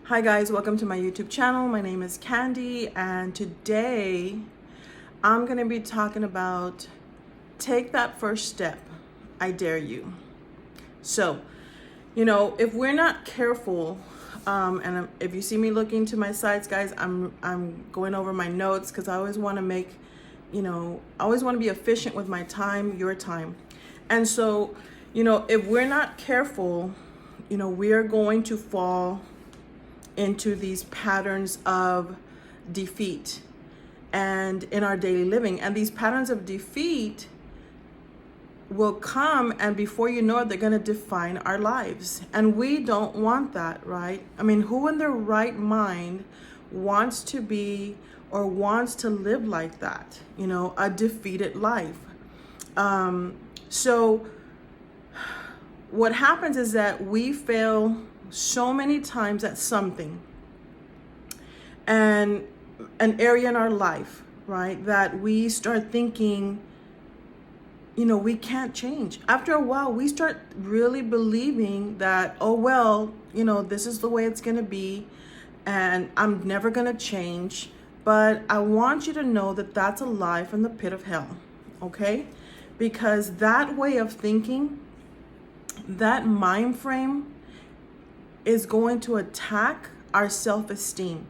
Hi guys, welcome to my YouTube channel. My name is Candy, and today I'm going to be talking about take that first step. I dare you. So, if we're not careful, and if you see me looking to my sides, guys, I'm going over my notes because I always want to make, I always want to be efficient with my time, your time. And so, if we're not careful, we are going to fall into these patterns of defeat and in our daily living. And these patterns of defeat will come, and before you know it, they're going to define our lives. And we don't want that, right? I mean, who in their right mind wants to be or wants to live like that, a defeated life? So what happens is that we fail so many times at something, and an area in our life, right, that we start thinking, we can't change. After a while, we start really believing that, oh, well, this is the way it's going to be, and I'm never going to change. But I want you to know that that's a lie from the pit of hell, okay? Because that way of thinking, that mind frame, is going to attack our self-esteem.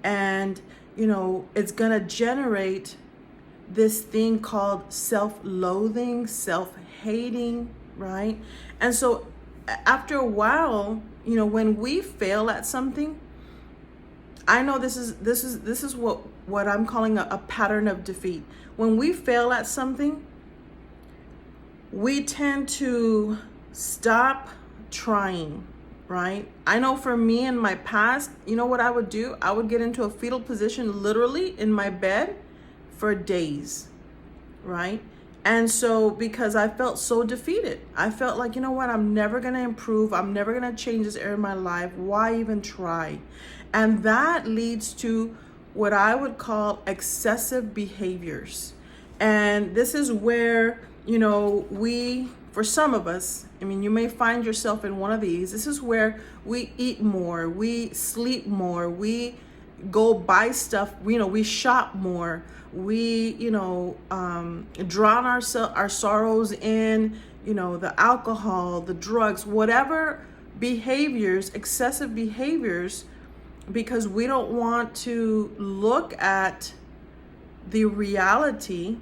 And, it's going to generate this thing called self-loathing, self-hating, right? And so after a while, when we fail at something, I know this is what I'm calling a pattern of defeat. When we fail at something, we tend to stop trying. Right? I know for me in my past, what I would do? I would get into a fetal position literally in my bed for days, right? And so because I felt so defeated, I felt like, I'm never going to improve. I'm never going to change this area of my life. Why even try? And that leads to what I would call excessive behaviors. And this is where, for some of us, you may find yourself in one of these. This is where we eat more, we sleep more, we go buy stuff, we shop more, we, drown our sorrows in, the alcohol, the drugs, whatever behaviors, excessive behaviors, because we don't want to look at the reality.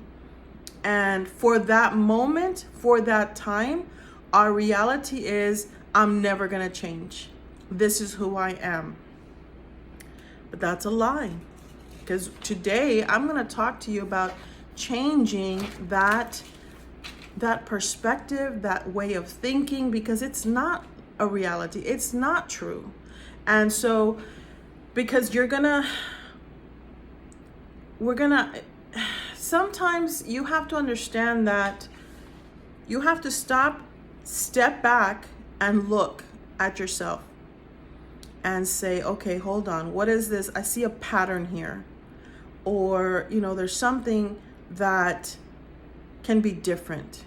And for that moment, for that time, our reality is, I'm never going to change. This is who I am. But that's a lie. Because today, I'm going to talk to you about changing that perspective, that way of thinking, because it's not a reality. It's not true. And so, because sometimes you have to understand that you have to step back and look at yourself and say, okay, hold on, what is this? I see a pattern here. Or, there's something that can be different.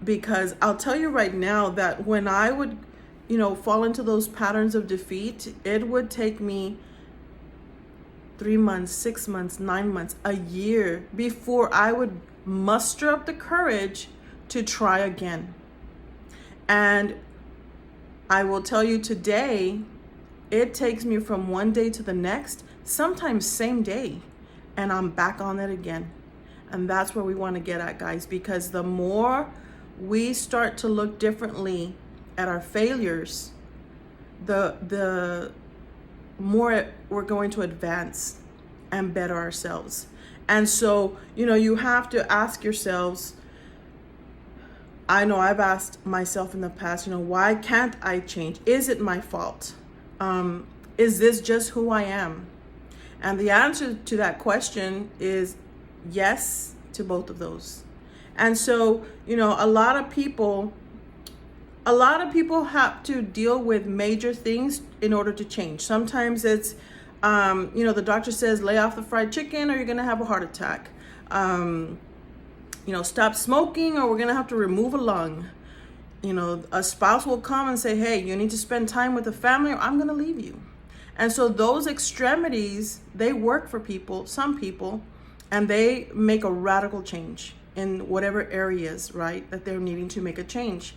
Because I'll tell you right now that when I would, fall into those patterns of defeat, it would take me 3 months, 6 months, 9 months, a year before I would muster up the courage to try again. And I will tell you today, it takes me from one day to the next, sometimes same day, and I'm back on it again. And that's where we want to get at, guys, because the more we start to look differently at our failures, the more we're going to advance and better ourselves. And so, you have to ask yourselves, I know I've asked myself in the past, why can't I change? Is it my fault? Is this just who I am? And the answer to that question is yes to both of those. And so, a lot of people have to deal with major things in order to change. Sometimes it's, the doctor says, lay off the fried chicken or you're going to have a heart attack. Stop smoking or we're going to have to remove a lung. A spouse will come and say, hey, you need to spend time with the family or I'm going to leave you. And so those extremities, they work for people, some people, and they make a radical change in whatever areas, right, that they're needing to make a change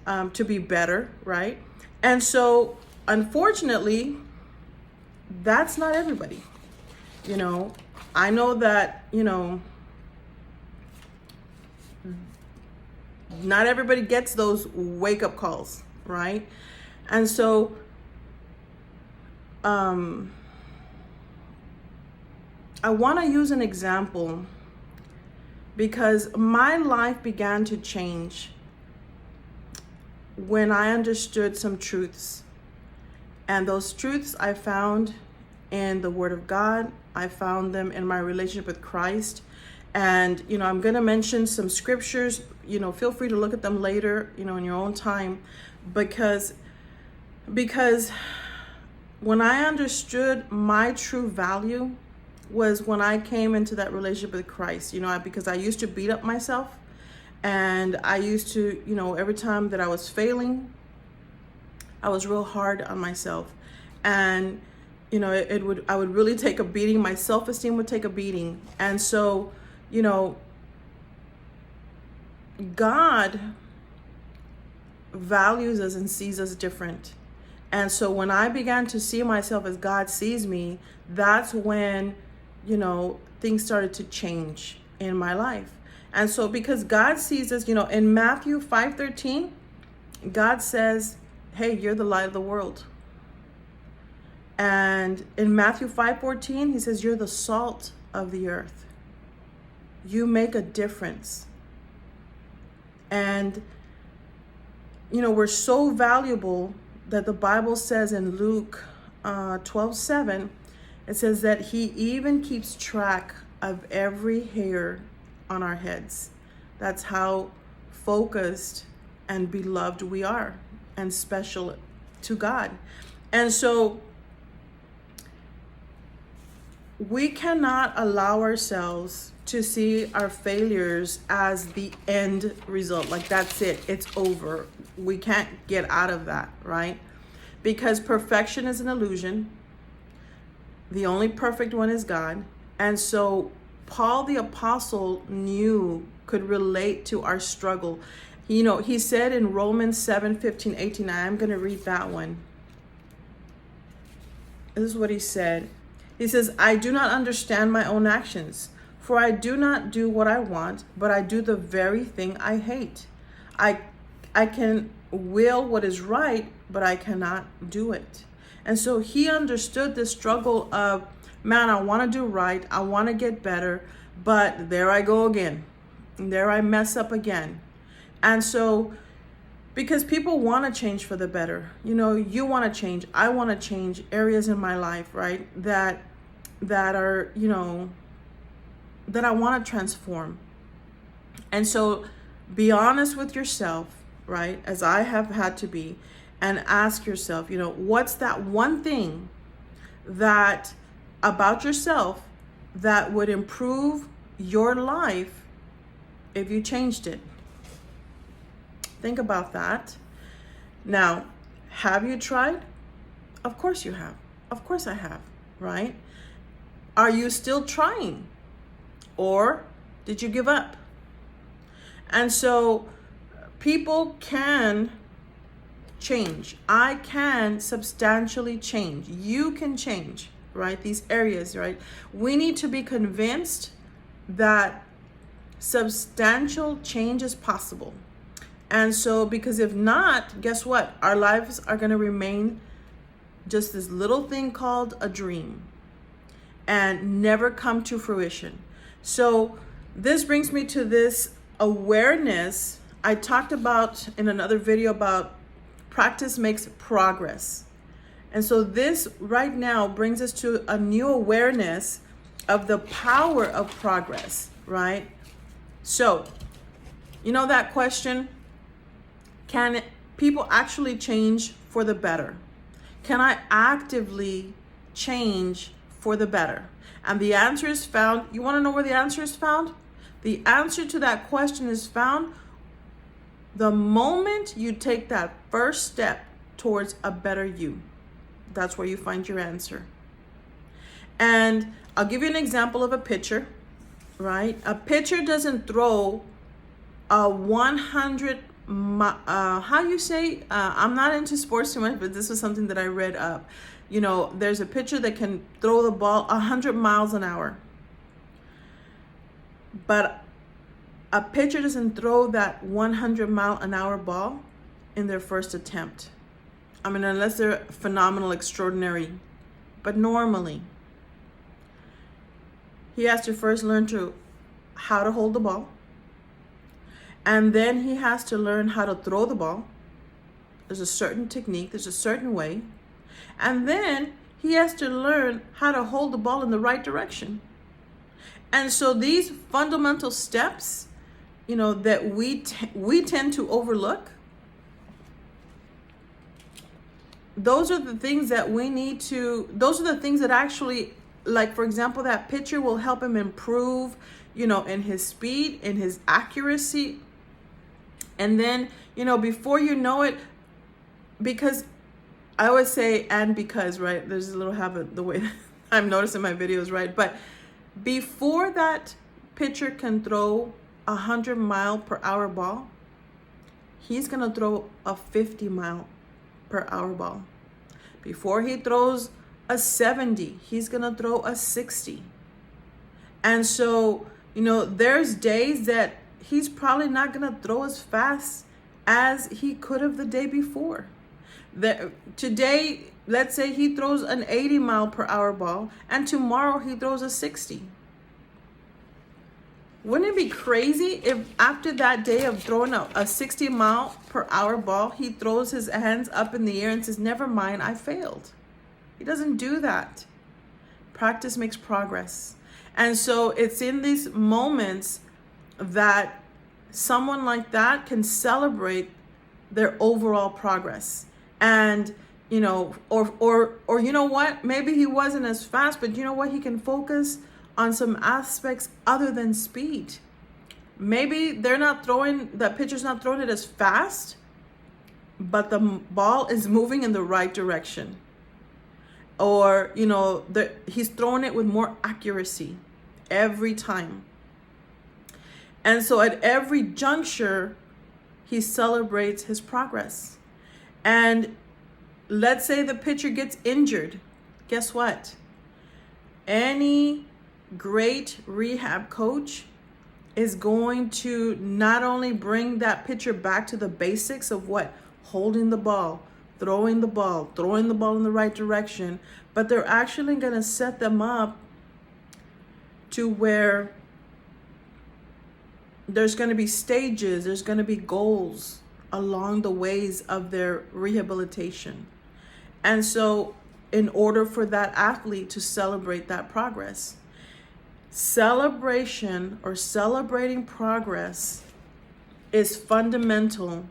to be better, right? And so, unfortunately, that's not everybody. I know that, not everybody gets those wake-up calls, right? And so, I want to use an example because my life began to change when I understood some truths. And those truths I found in the Word of God. I found them in my relationship with Christ. And, I'm going to mention some scriptures. Feel free to look at them later, in your own time. Because when I understood my true value was when I came into that relationship with Christ, because I used to beat up myself. And I used to, every time that I was failing, I was real hard on myself. And, I would really take a beating. My self-esteem would take a beating. And so, God values us and sees us different. And so when I began to see myself as God sees me, that's when, things started to change in my life. And so because God sees us, in Matthew 5:13, God says, hey, you're the light of the world. And in Matthew 5:14, he says, you're the salt of the earth. You make a difference. And, we're so valuable that the Bible says in Luke 12:7, it says that he even keeps track of every hair on our heads. That's how focused and beloved we are and special to God. And so we cannot allow ourselves to see our failures as the end result. Like, that's it, it's over. We can't get out of that, right? Because perfection is an illusion. The only perfect one is God. And so Paul the apostle could relate to our struggle. He said in Romans 7:15-18, I'm going to read that one. This is what he said. He says, I do not understand my own actions, for I do not do what I want, but I do the very thing I hate. I can will what is right, but I cannot do it. And so he understood the struggle of, man, I want to do right. I want to get better, but there I go again. There I mess up again. And so, because people want to change for the better, you want to change. I want to change areas in my life, right? That are, that I want to transform. And so be honest with yourself, right? As I have had to be, and ask yourself, what's that one thing that about yourself that would improve your life if you changed it? Think about that. Now, have you tried? Of course you have. Of course I have, right? Are you still trying? Or did you give up? And so people can change. I can substantially change. You can change, right? These areas, right? We need to be convinced that substantial change is possible. And so, because if not, guess what? Our lives are going to remain just this little thing called a dream and never come to fruition. So this brings me to this awareness. I talked about in another video about practice makes progress. And so this right now brings us to a new awareness of the power of progress, right? So, that question, can people actually change for the better? Can I actively change for the better? And the answer is found. You want to know where the answer is found? The answer to that question is found The moment you take that first step towards a better you, that's where you find your answer. And I'll give you an example of a pitcher, right? A pitcher doesn't throw a 100, how you say, I'm not into sports too much, but this was something that I read up. You know, there's a pitcher that can throw the ball 100 miles an hour. But a pitcher doesn't throw that 100-mile-an-hour ball in their first attempt. I mean, unless they're phenomenal, extraordinary. But normally, he has to first learn how to hold the ball. And then he has to learn how to throw the ball. There's a certain technique, there's a certain way. And then he has to learn how to hold the ball in the right direction. And so these fundamental steps, you know, that we tend to overlook, those are the things that we need to, those are the things that actually, like, for example, that pitcher will help him improve, you know, in his speed, in his accuracy. And then, you know, before you know it, because I always say, and because, right? There's a little habit, the way I'm noticing my videos, right? But before that pitcher can throw 100-mile-per-hour ball, he's going to throw a 50-mile-per-hour ball. Before he throws a 70, he's going to throw a 60. And so, you know, there's days that he's probably not going to throw as fast as he could have the day before. Today, let's say he throws an 80-mile-per-hour ball, and tomorrow he throws a 60. Wouldn't it be crazy if after that day of throwing a 60-mile-per-hour ball, he throws his hands up in the air and says, never mind, I failed? He doesn't do that. Practice makes progress. And so it's in these moments that someone like that can celebrate their overall progress. And, you know, or you know what, maybe he wasn't as fast, but you know what, he can focus on some aspects other than speed. Maybe that pitcher's not throwing it as fast, but the ball is moving in the right direction. Or, you know, he's throwing it with more accuracy every time. And so at every juncture, he celebrates his progress. And let's say the pitcher gets injured. Guess what? Any great rehab coach is going to not only bring that pitcher back to the basics of what? Holding the ball, throwing the ball in the right direction, but they're actually going to set them up to where there's going to be stages, there's going to be goals along the ways of their rehabilitation. And so in order for that athlete to celebrate that progress, celebration or celebrating progress is fundamental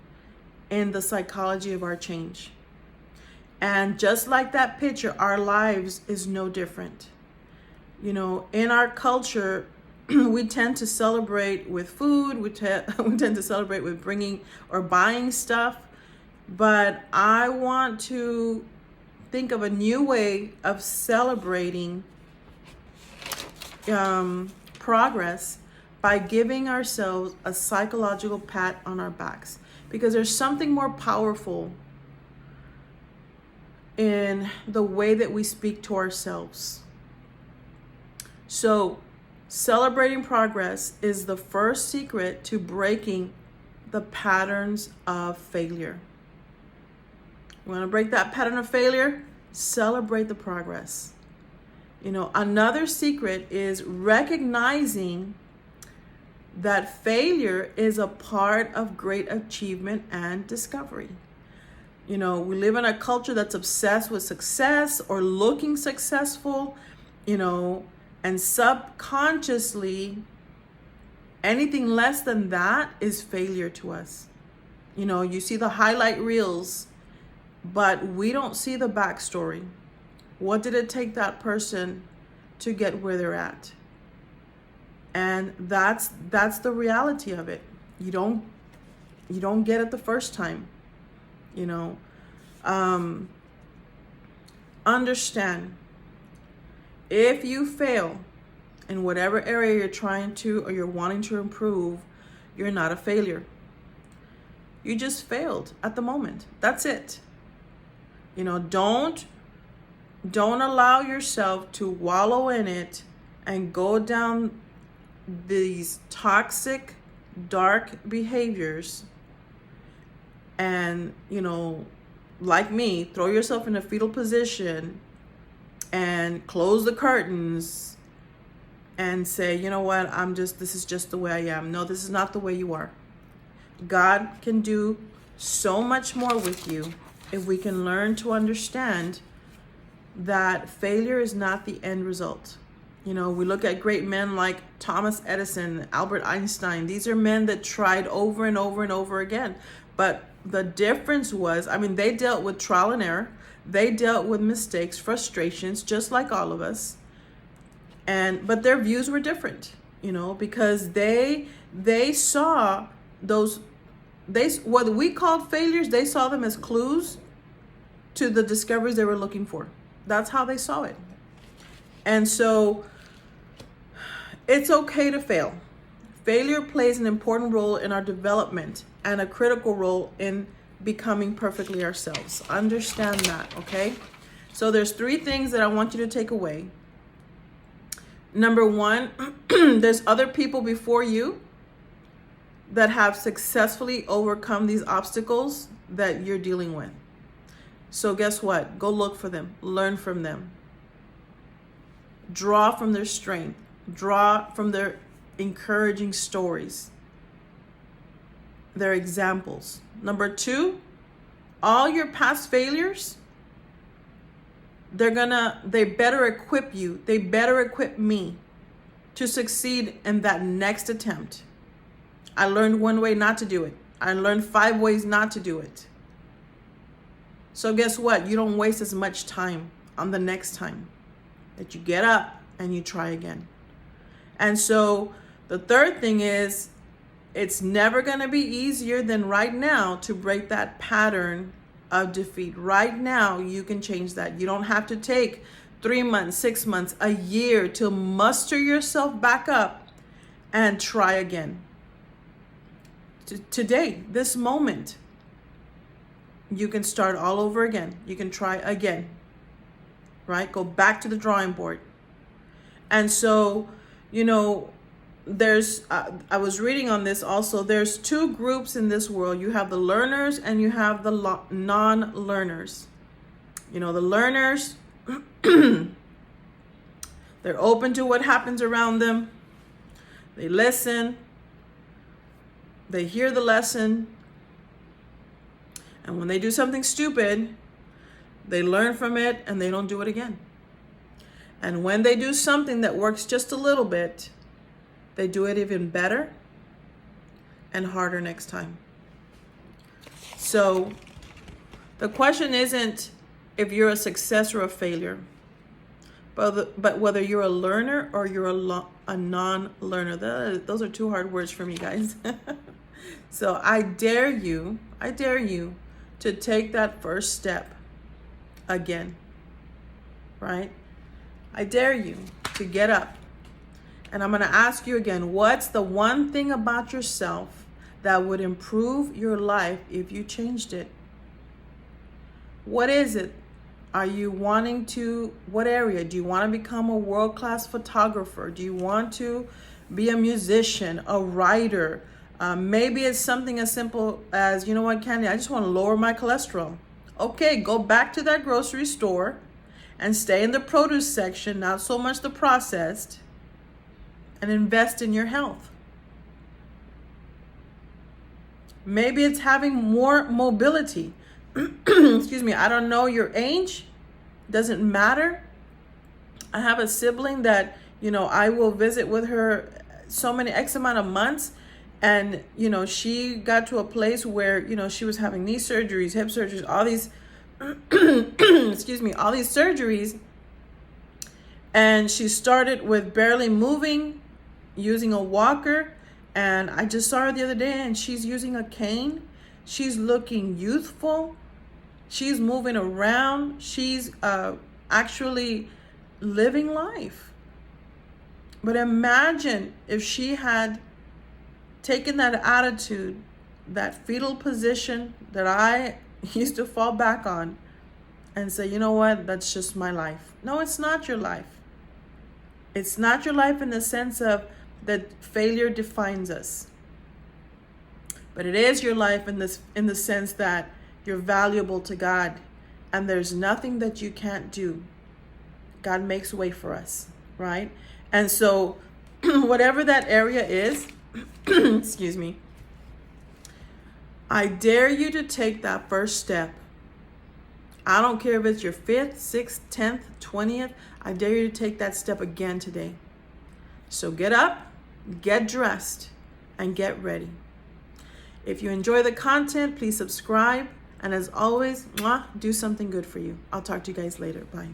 in the psychology of our change. And just like that picture, our lives is no different. You know, in our culture, we tend to celebrate with food. We tend to celebrate with bringing or buying stuff. But I want to think of a new way of celebrating progress by giving ourselves a psychological pat on our backs. Because there's something more powerful in the way that we speak to ourselves. So, celebrating progress is the first secret to breaking the patterns of failure. You want to break that pattern of failure? Celebrate the progress. You know, another secret is recognizing that failure is a part of great achievement and discovery. You know, we live in a culture that's obsessed with success or looking successful, you know, and subconsciously, anything less than that is failure to us. You know, you see the highlight reels, but we don't see the backstory. What did it take that person to get where they're at? And that's the reality of it. You don't You don't get it the first time, you know. Understand, if you fail in whatever area you're trying to or you're wanting to improve, you're not a failure. You just failed at the moment. That's it. You know, don't allow yourself to wallow in it and go down these toxic, dark behaviors and, you know, like me, throw yourself in a fetal position and close the curtains and say, you know what, this is just the way I am. No, this is not the way you are. God can do so much more with you if we can learn to understand that failure is not the end result. You know, we look at great men like Thomas Edison, Albert Einstein. These are men that tried over and over and over again. But the difference was, they dealt with trial and error. They dealt with mistakes, frustrations, just like all of us. But their views were different, you know, because they saw what we called failures, they saw them as clues to the discoveries they were looking for. That's how they saw it. And so it's okay to fail. Failure plays an important role in our development and a critical role in becoming perfectly ourselves. Understand that, okay? So there's 3 things that I want you to take away. Number 1, there's other people before you that have successfully overcome these obstacles that you're dealing with. So guess what? Go look for them. Learn from them. Draw from their strength. Draw from their encouraging stories, their examples. Number 2, all your past failures, they better equip you. They better equip me to succeed in that next attempt. I learned 1 way not to do it. I learned 5 ways not to do it. So guess what? You don't waste as much time on the next time, that you get up and you try again. And so the 3rd thing is, it's never going to be easier than right now to break that pattern of defeat. Right now, you can change that. You don't have to take 3 months, 6 months, a year to muster yourself back up and try again. Today, this moment, you can start all over again. You can try again, right? Go back to the drawing board. And so, you know, I was reading on this also, there's 2 groups in this world. You have the learners and you have the non-learners. You know, the learners, they're open to what happens around them. They listen. They hear the lesson. And when they do something stupid, they learn from it and they don't do it again. And when they do something that works just a little bit, they do it even better and harder next time. So the question isn't if you're a success or a failure, but whether you're a learner or you're a non-learner. Those are 2 hard words for me, guys. So I dare you to take that first step again, right? I dare you to get up. And I'm going to ask you again, what's the one thing about yourself that would improve your life if you changed it? What is it? Are you wanting to, what area? Do you want to become a world-class photographer? Do you want to be a musician, a writer? Maybe it's something as simple as, you know what, Candy, I just want to lower my cholesterol. Okay, go back to that grocery store and stay in the produce section, not so much the processed, and invest in your health. Maybe it's having more mobility. Excuse me, I don't know your age. Doesn't matter. I have a sibling that, you know, I will visit with her so many X amount of months. And, you know, she got to a place where, you know, she was having knee surgeries, hip surgeries, all these, excuse me, all these surgeries. And she started with barely moving, using a walker. And I just saw her the other day and she's using a cane. She's looking youthful. She's moving around. She's actually living life. But imagine if she had taken that attitude, that fetal position that I used to fall back on, and say, you know what, that's just my life. No, it's not your life. It's not your life in the sense of that failure defines us. But it is your life in the sense that you're valuable to God, and there's nothing that you can't do. God makes way for us, right? And so whatever that area is, excuse me, I dare you to take that first step. I don't care if it's your 5th, 6th, 10th, 20th. I dare you to take that step again today. So get up, get dressed, and get ready. If you enjoy the content, please subscribe. And as always, do something good for you. I'll talk to you guys later. Bye.